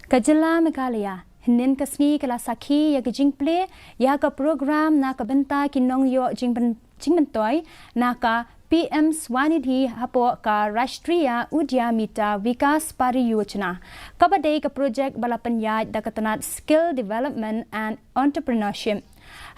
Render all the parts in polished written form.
Kajala Meghalaya, Hinin Kasni Kala Saki ya Jingple, Yaka program Naka Benta ki Nongioh Jingmyntoi, Naka PM Swanidhi Hapoh ka Rashtriya Udyamita Vikas Pariyojana. Kabadai ka project balapanyaj da katanat skill development and entrepreneurship.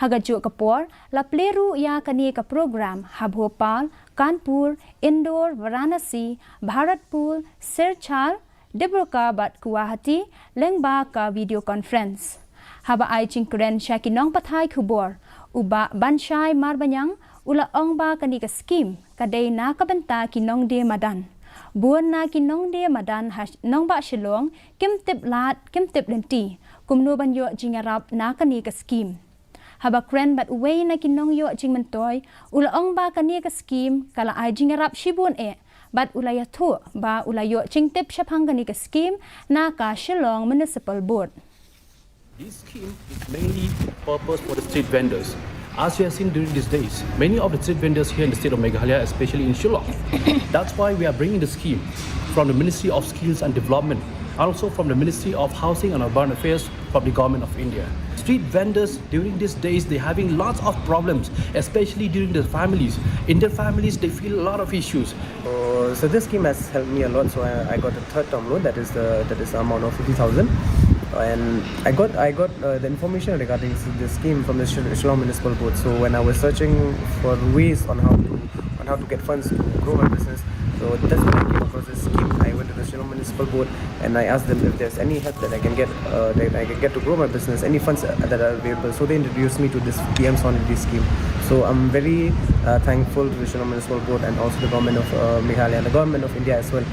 Hagajuk kapor, la pleru ya kani ka program Habhopal, Kanpur, Indore, Varanasi, Bharatpur, Sirchal, Dibruka bat Guwahati, Lengba ka video conference. Haba ay chingkren siya kinong patay kubor, uba bansyay marbanyang, ula ong ba kani ka Skhim, kaday na kabenta kinong de madan. Buwan na kinong de madan nong ba silong, kim tip lat, kim tip lenti, kumno banyo jingarap na kani ka Skhim. Haba kren bat uway na kinongyo Jingmyntoi, ula ong ba kani ka Skhim, kala ay jingarap shibun bat ulaya tu ba ulayo chingtip shapangani ka Skhim na ka Shillong Municipal Board. This scheme is mainly purpose for the street vendors. As we have seen during these days, many of the street vendors here in the state of Meghalaya, especially in Shillong, that's why we are bringing the scheme from the Ministry of Skills and Development, and also from the Ministry of Housing and Urban Affairs from the Government of India. Street vendors during these days, they're having lots of problems, especially during their families. In their families, they feel a lot of issues. So this scheme has helped me a lot. So I got a third term loan, that is the amount of 50,000, and I got the information regarding this scheme from the Shillong Municipal Board. So when I was searching for ways on how to get funds to grow my business, so that's when I came across this scheme. I went to the Shillong Municipal Board and I asked them if there's any help that I can get to grow my business, any funds that are available. So they introduced me to this PM Swanidhi scheme. So I'm very thankful to the Shillong Municipal Board and also the government of Meghalaya and the government of India as well